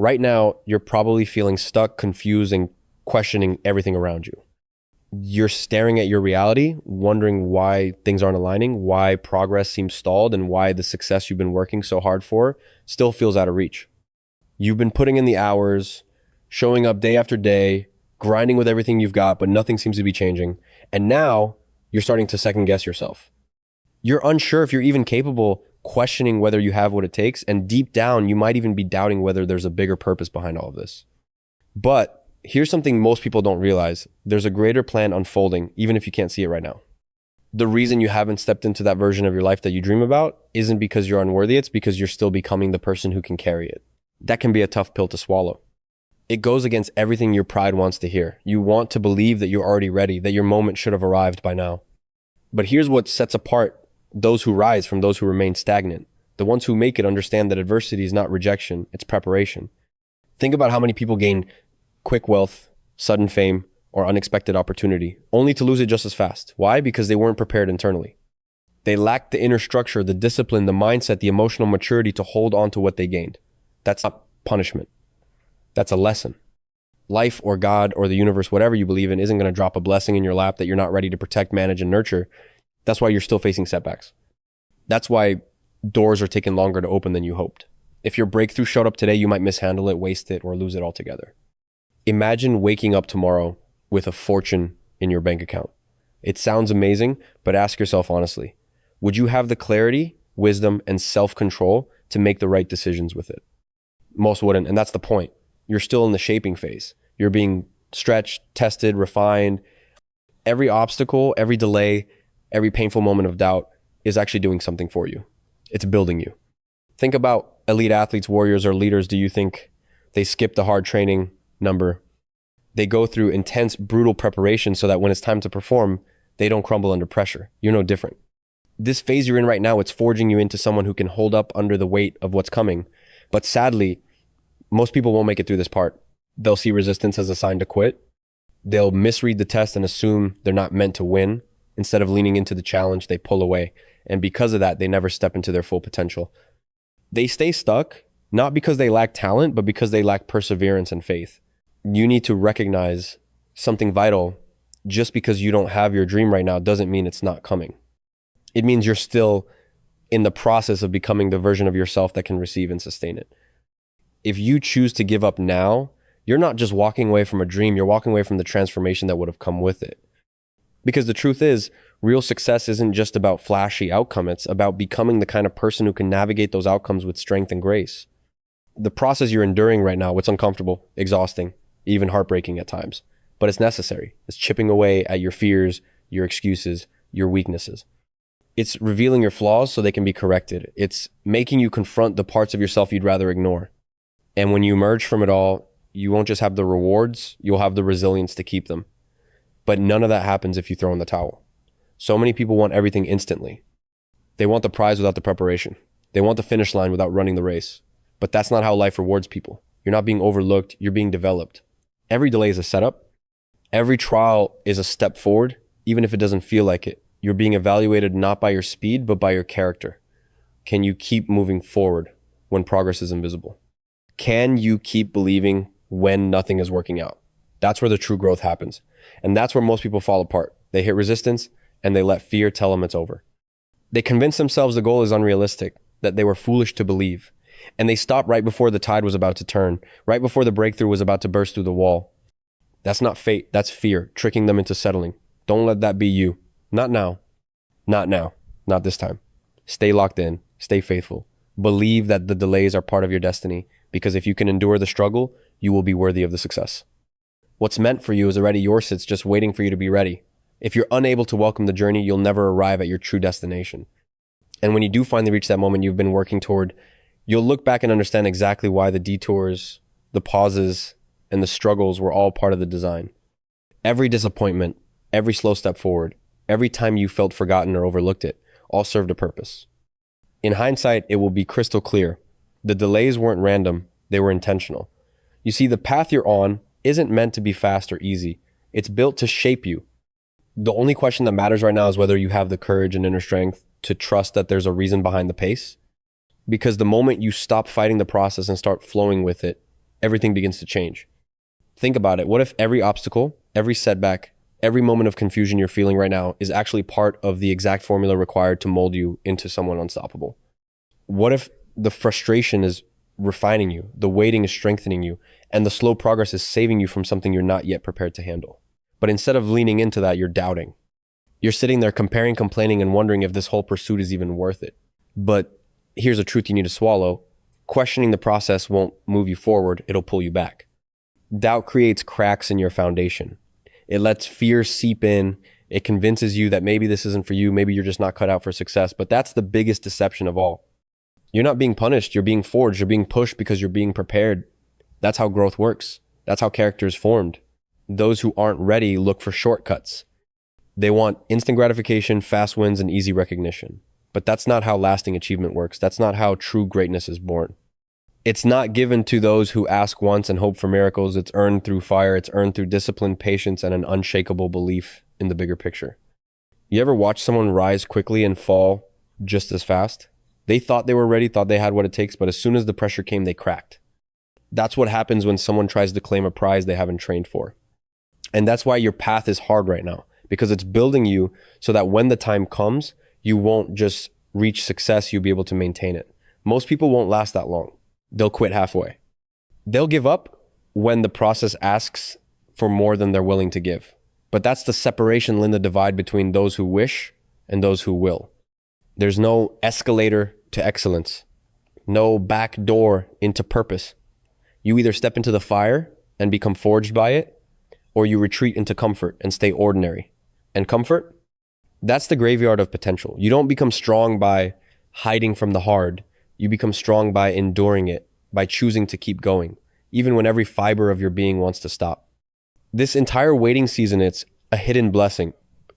Right now, you're probably feeling stuck, confused, and questioning everything around you. You're staring at your reality, wondering why things aren't aligning, why progress seems stalled, and why the success you've been working so hard for still feels out of reach. You've been putting in the hours, showing up day after day, grinding with everything you've got, but nothing seems to be changing. And now you're starting to second guess yourself. You're unsure if you're even capable, questioning whether you have what it takes. And deep down, you might even be doubting whether there's a bigger purpose behind all of this. But here's something most people don't realize. There's a greater plan unfolding, even if you can't see it right now. The reason you haven't stepped into that version of your life that you dream about isn't because you're unworthy. It's because you're still becoming the person who can carry it. That can be a tough pill to swallow. It goes against everything your pride wants to hear. You want to believe that you're already ready, that your moment should have arrived by now. But here's what sets apart those who rise from those who remain stagnant. The ones who make it understand that adversity is not rejection, it's preparation. Think about how many people gain quick wealth, sudden fame, or unexpected opportunity, only to lose it just as fast. Why? Because they weren't prepared internally. They lacked the inner structure, the discipline, the mindset, the emotional maturity to hold on to what they gained. That's not punishment. That's a lesson. Life or God or the universe, whatever you believe in, isn't going to drop a blessing in your lap that you're not ready to protect, manage, and nurture. That's why you're still facing setbacks. That's why doors are taking longer to open than you hoped. If your breakthrough showed up today, you might mishandle it, waste it, or lose it altogether. Imagine waking up tomorrow with a fortune in your bank account. It sounds amazing, but ask yourself honestly, would you have the clarity, wisdom, and self-control to make the right decisions with it? Most wouldn't, and that's the point. You're still in the shaping phase. You're being stretched, tested, refined. Every obstacle, every delay, every painful moment of doubt is actually doing something for you. It's building you. Think about elite athletes, warriors, or leaders. Do you think they skip the hard training number? They go through intense, brutal preparation so that when it's time to perform, they don't crumble under pressure. You're no different. This phase you're in right now, it's forging you into someone who can hold up under the weight of what's coming. But sadly, most people won't make it through this part. They'll see resistance as a sign to quit. They'll misread the test and assume they're not meant to win. Instead of leaning into the challenge, they pull away. And because of that, they never step into their full potential. They stay stuck, not because they lack talent, but because they lack perseverance and faith. You need to recognize something vital. Just because you don't have your dream right now doesn't mean it's not coming. It means you're still in the process of becoming the version of yourself that can receive and sustain it. If you choose to give up now, you're not just walking away from a dream, you're walking away from the transformation that would have come with it. Because the truth is, real success isn't just about flashy outcome, it's about becoming the kind of person who can navigate those outcomes with strength and grace. The process you're enduring right now, it's uncomfortable, exhausting, even heartbreaking at times, but it's necessary. It's chipping away at your fears, your excuses, your weaknesses. It's revealing your flaws so they can be corrected. It's making you confront the parts of yourself you'd rather ignore. And when you emerge from it all, you won't just have the rewards, you'll have the resilience to keep them. But none of that happens if you throw in the towel. So many people want everything instantly. They want the prize without the preparation. They want the finish line without running the race. But that's not how life rewards people. You're not being overlooked, you're being developed. Every delay is a setup. Every trial is a step forward, even if it doesn't feel like it. You're being evaluated not by your speed, but by your character. Can you keep moving forward when progress is invisible? Can you keep believing when nothing is working out? That's where the true growth happens. And that's where most people fall apart. They hit resistance and they let fear tell them it's over. They convince themselves the goal is unrealistic, that they were foolish to believe. And they stop right before the tide was about to turn, right before the breakthrough was about to burst through the wall. That's not fate, that's fear, tricking them into settling. Don't let that be you. Not now. Not now. Not this time. Stay locked in. Stay faithful. Believe that the delays are part of your destiny, because if you can endure the struggle, you will be worthy of the success. What's meant for you is already yours. It's just waiting for you to be ready. If you're unable to welcome the journey, you'll never arrive at your true destination. And when you do finally reach that moment you've been working toward, you'll look back and understand exactly why the detours, the pauses, and the struggles were all part of the design. Every disappointment, every slow step forward, every time you felt forgotten or overlooked it, all served a purpose. In hindsight, it will be crystal clear. The delays weren't random, they were intentional. You see, the path you're on isn't meant to be fast or easy. It's built to shape you. The only question that matters right now is whether you have the courage and inner strength to trust that there's a reason behind the pace. Because the moment you stop fighting the process and start flowing with it, everything begins to change. Think about it. What if every obstacle, every setback, every moment of confusion you're feeling right now is actually part of the exact formula required to mold you into someone unstoppable? What if the frustration is refining you, the waiting is strengthening you, and the slow progress is saving you from something you're not yet prepared to handle? But instead of leaning into that, you're doubting. You're sitting there comparing, complaining, and wondering if this whole pursuit is even worth it. But here's a truth you need to swallow. Questioning the process won't move you forward, it'll pull you back. Doubt creates cracks in your foundation. It lets fear seep in. It convinces you that maybe this isn't for you, maybe you're just not cut out for success. But that's the biggest deception of all. You're not being punished, you're being forged, you're being pushed because you're being prepared. That's how growth works. That's how character is formed. Those who aren't ready look for shortcuts. They want instant gratification, fast wins, and easy recognition. But that's not how lasting achievement works. That's not how true greatness is born. It's not given to those who ask once and hope for miracles. It's earned through fire. It's earned through discipline, patience, and an unshakable belief in the bigger picture. You ever watch someone rise quickly and fall just as fast? They thought they were ready, thought they had what it takes, but as soon as the pressure came, they cracked. That's what happens when someone tries to claim a prize they haven't trained for. And that's why your path is hard right now, because it's building you so that when the time comes, you won't just reach success, you'll be able to maintain it. Most people won't last that long. They'll quit halfway. They'll give up when the process asks for more than they're willing to give. But that's the separation, Linda, divide between those who wish and those who will. There's no escalator to excellence, no back door into purpose. You either step into the fire and become forged by it, or you retreat into comfort and stay ordinary. And comfort, that's the graveyard of potential. You don't become strong by hiding from the hard. You become strong by enduring it, by choosing to keep going, even when every fiber of your being wants to stop. This entire waiting season, it's a hidden blessing.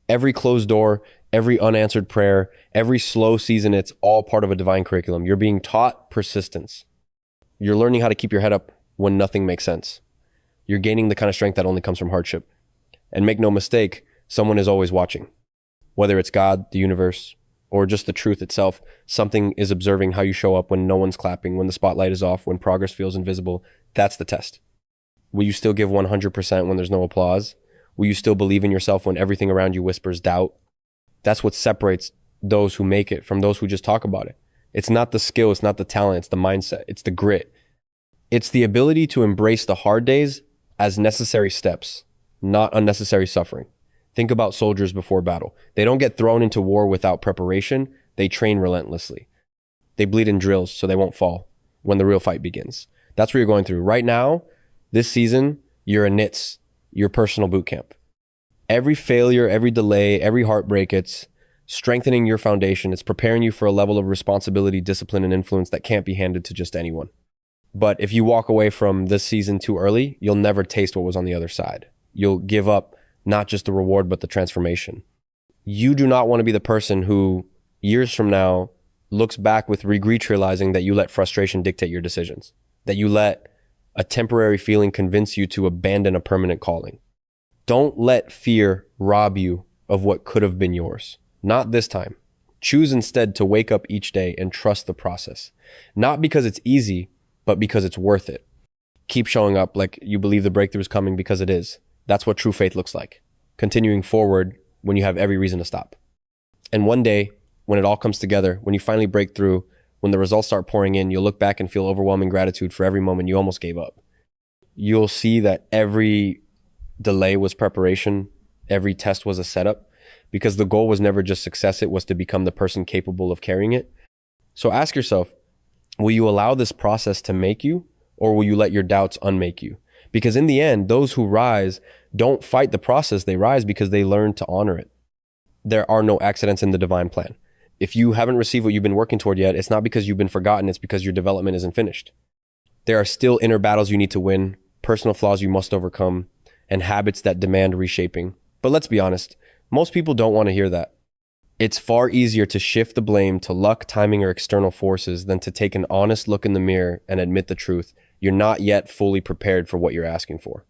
Every closed door, every unanswered prayer, every slow season, it's all part of a divine curriculum. You're being taught persistence. You're learning how to keep your head up when nothing makes sense. You're gaining the kind of strength that only comes from hardship. And make no mistake, someone is always watching. Whether it's God, the universe, or just the truth itself, something is observing how you show up when no one's clapping, when the spotlight is off, when progress feels invisible. That's the test. Will you still give 100% when there's no applause? Will you still believe in yourself when everything around you whispers doubt? That's what separates those who make it from those who just talk about it. It's not the skill, it's not the talent, it's the mindset, it's the grit. It's the ability to embrace the hard days as necessary steps, not unnecessary suffering. Think about soldiers before battle. They don't get thrown into war without preparation. They train relentlessly. They bleed in drills so they won't fall when the real fight begins. That's what you're going through. Right now, this season, you're in NITS, your personal boot camp. Every failure, every delay, every heartbreak, it's strengthening your foundation. It's preparing you for a level of responsibility, discipline, and influence that can't be handed to just anyone. But if you walk away from this season too early, you'll never taste what was on the other side. You'll give up not just the reward, but the transformation. You do not want to be the person who, years from now, looks back with regret, realizing that you let frustration dictate your decisions, that you let a temporary feeling convince you to abandon a permanent calling. Don't let fear rob you of what could have been yours. Not this time. Choose instead to wake up each day and trust the process. Not because it's easy, but because it's worth it. Keep showing up like you believe the breakthrough is coming, because it is. That's what true faith looks like. Continuing forward when you have every reason to stop. And one day, when it all comes together, when you finally break through, when the results start pouring in, you'll look back and feel overwhelming gratitude for every moment you almost gave up. You'll see that every delay was preparation, every test was a setup, because the goal was never just success, it was to become the person capable of carrying it. So ask yourself, will you allow this process to make you, or will you let your doubts unmake you? Because in the end, those who rise don't fight the process, they rise because they learn to honor it. There are no accidents in the divine plan. If you haven't received what you've been working toward yet, it's not because you've been forgotten, it's because your development isn't finished. There are still inner battles you need to win, personal flaws you must overcome, and habits that demand reshaping. But let's be honest, most people don't want to hear that. It's far easier to shift the blame to luck, timing, or external forces than to take an honest look in the mirror and admit the truth. You're not yet fully prepared for what you're asking for.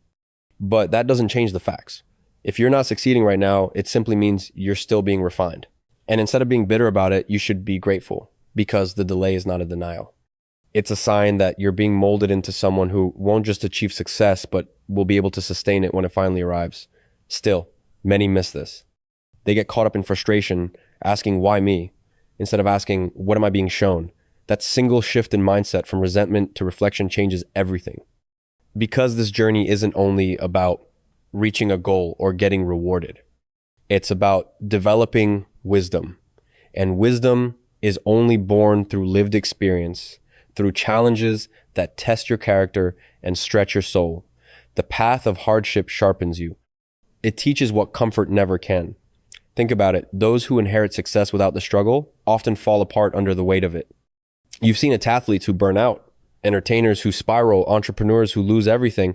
But that doesn't change the facts. If you're not succeeding right now, it simply means you're still being refined. And instead of being bitter about it, you should be grateful, because the delay is not a denial. It's a sign that you're being molded into someone who won't just achieve success, but will be able to sustain it when it finally arrives. Still, many miss this. They get caught up in frustration, asking, why me? Instead of asking, what am I being shown? That single shift in mindset from resentment to reflection changes everything. Because this journey isn't only about reaching a goal or getting rewarded. It's about developing wisdom. And wisdom is only born through lived experience, through challenges that test your character and stretch your soul. The path of hardship sharpens you. It teaches what comfort never can. Think about it. Those who inherit success without the struggle often fall apart under the weight of it. You've seen athletes who burn out, entertainers who spiral, entrepreneurs who lose everything.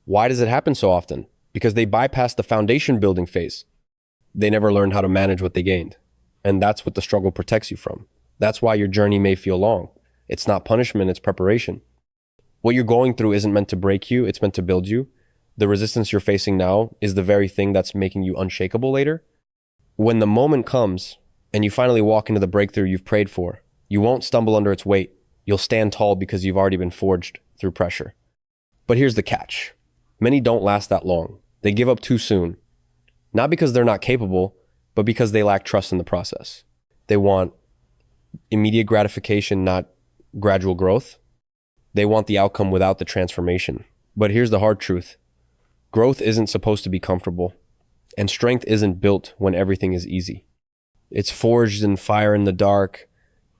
Why does it happen so often? Because they bypass the foundation building phase. They never learned how to manage what they gained. And that's what the struggle protects you from. That's why your journey may feel long. It's not punishment, it's preparation. What you're going through isn't meant to break you, it's meant to build you. The resistance you're facing now is the very thing that's making you unshakable later. When the moment comes and you finally walk into the breakthrough you've prayed for, you won't stumble under its weight. You'll stand tall because you've already been forged through pressure. But here's the catch. Many don't last that long. They give up too soon. Not because they're not capable, but because they lack trust in the process. They want immediate gratification, not gradual growth. They want the outcome without the transformation. But here's the hard truth. Growth isn't supposed to be comfortable, and strength isn't built when everything is easy. It's forged in fire in the dark,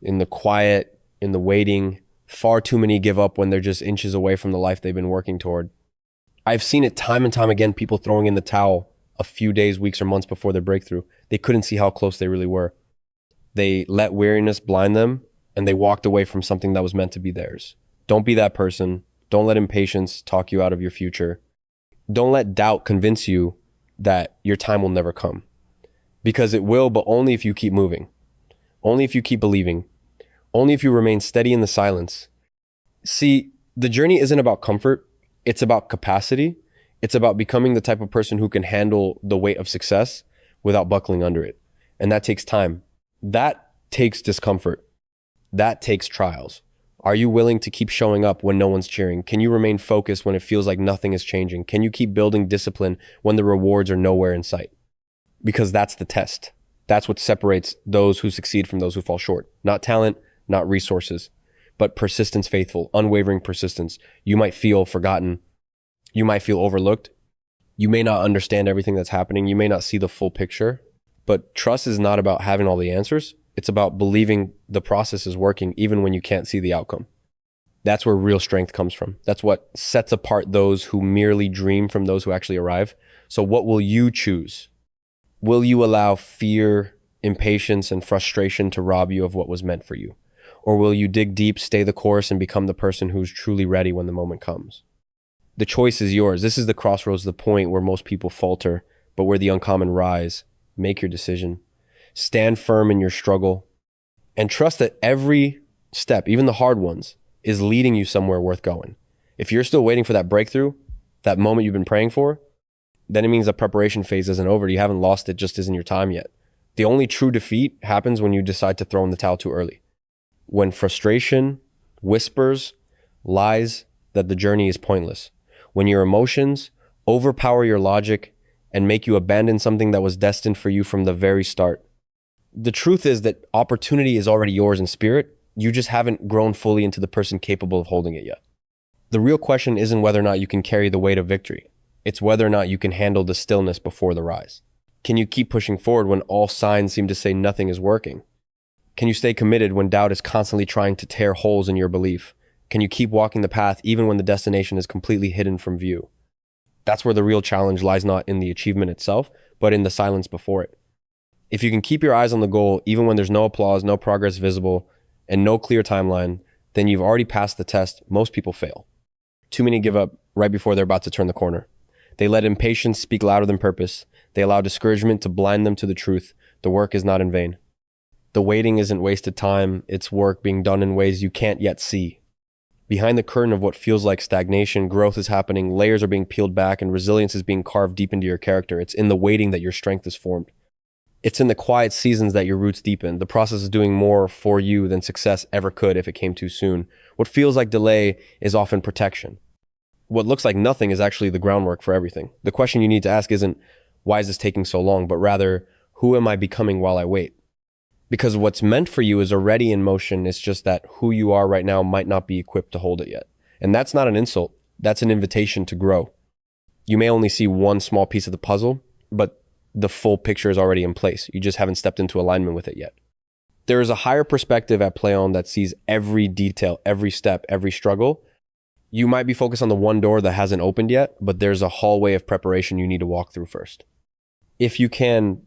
in the quiet, in the waiting. Far too many give up when they're just inches away from the life they've been working toward. I've seen it time and time again, people throwing in the towel a few days, weeks, or months before their breakthrough. They couldn't see how close they really were. They let weariness blind them, and they walked away from something that was meant to be theirs. Don't be that person. Don't let impatience talk you out of your future. Don't let doubt convince you that your time will never come. Because it will, but only if you keep moving. Only if you keep believing. Only if you remain steady in the silence. See, the journey isn't about comfort. It's about capacity. It's about becoming the type of person who can handle the weight of success without buckling under it. And that takes time. That takes discomfort. That takes trials. Are you willing to keep showing up when no one's cheering? Can you remain focused when it feels like nothing is changing? Can you keep building discipline when the rewards are nowhere in sight? Because that's the test. That's what separates those who succeed from those who fall short. Not talent, not resources, but persistence, faithful, unwavering persistence. You might feel forgotten. You might feel overlooked. You may not understand everything that's happening. You may not see the full picture, but trust is not about having all the answers. It's about believing the process is working even when you can't see the outcome. That's where real strength comes from. That's what sets apart those who merely dream from those who actually arrive. So what will you choose? Will you allow fear, impatience, and frustration to rob you of what was meant for you? Or will you dig deep, stay the course, and become the person who's truly ready when the moment comes? The choice is yours. This is the crossroads, the point where most people falter, but where the uncommon rise. Make your decision. Stand firm in your struggle and trust that every step, even the hard ones, is leading you somewhere worth going. If you're still waiting for that breakthrough, that moment you've been praying for, then it means the preparation phase isn't over. You haven't lost it, just isn't your time yet. The only true defeat happens when you decide to throw in the towel too early. When frustration whispers, lies that the journey is pointless. When your emotions overpower your logic and make you abandon something that was destined for you from the very start. The truth is that opportunity is already yours in spirit. You just haven't grown fully into the person capable of holding it yet. The real question isn't whether or not you can carry the weight of victory. It's whether or not you can handle the stillness before the rise. Can you keep pushing forward when all signs seem to say nothing is working? Can you stay committed when doubt is constantly trying to tear holes in your belief? Can you keep walking the path even when the destination is completely hidden from view? That's where the real challenge lies, not in the achievement itself, but in the silence before it. If you can keep your eyes on the goal, even when there's no applause, no progress visible, and no clear timeline, then you've already passed the test. Most people fail. Too many give up right before they're about to turn the corner. They let impatience speak louder than purpose. They allow discouragement to blind them to the truth. The work is not in vain. The waiting isn't wasted time. It's work being done in ways you can't yet see. Behind the curtain of what feels like stagnation, growth is happening, layers are being peeled back, and resilience is being carved deep into your character. It's in the waiting that your strength is formed. It's in the quiet seasons that your roots deepen. The process is doing more for you than success ever could if it came too soon. What feels like delay is often protection. What looks like nothing is actually the groundwork for everything. The question you need to ask isn't, why is this taking so long? But rather, who am I becoming while I wait? Because what's meant for you is already in motion. It's just that who you are right now might not be equipped to hold it yet. And that's not an insult. That's an invitation to grow. You may only see one small piece of the puzzle, but the full picture is already in place. You just haven't stepped into alignment with it yet. There is a higher perspective at play on that sees every detail, every step, every struggle. You might be focused on the one door that hasn't opened yet, but there's a hallway of preparation you need to walk through first. If you can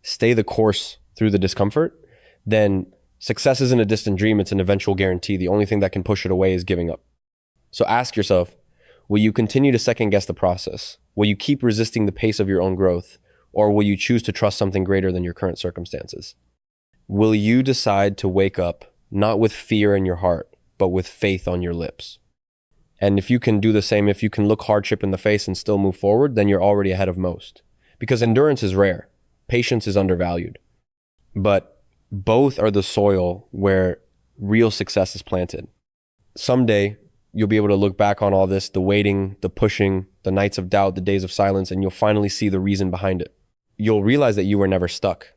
stay the course through the discomfort, then success isn't a distant dream, it's an eventual guarantee. The only thing that can push it away is giving up. So ask yourself, will you continue to second guess the process? Will you keep resisting the pace of your own growth? Or will you choose to trust something greater than your current circumstances? Will you decide to wake up not with fear in your heart, but with faith on your lips? And if you can do the same, if you can look hardship in the face and still move forward, then you're already ahead of most. Because endurance is rare. Patience is undervalued. But both are the soil where real success is planted. Someday, you'll be able to look back on all this, the waiting, the pushing, the nights of doubt, the days of silence, and you'll finally see the reason behind it. You'll realize that you were never stuck.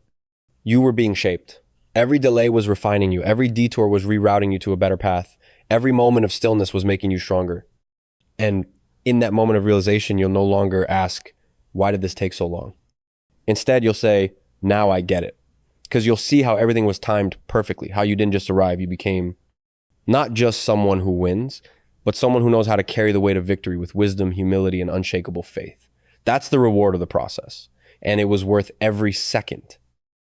You were being shaped. Every delay was refining you. Every detour was rerouting you to a better path. Every moment of stillness was making you stronger. And in that moment of realization, you'll no longer ask, why did this take so long? Instead, you'll say, now I get it. Because you'll see how everything was timed perfectly, how you didn't just arrive. You became not just someone who wins, but someone who knows how to carry the weight of victory with wisdom, humility, and unshakable faith. That's the reward of the process. And it was worth every second.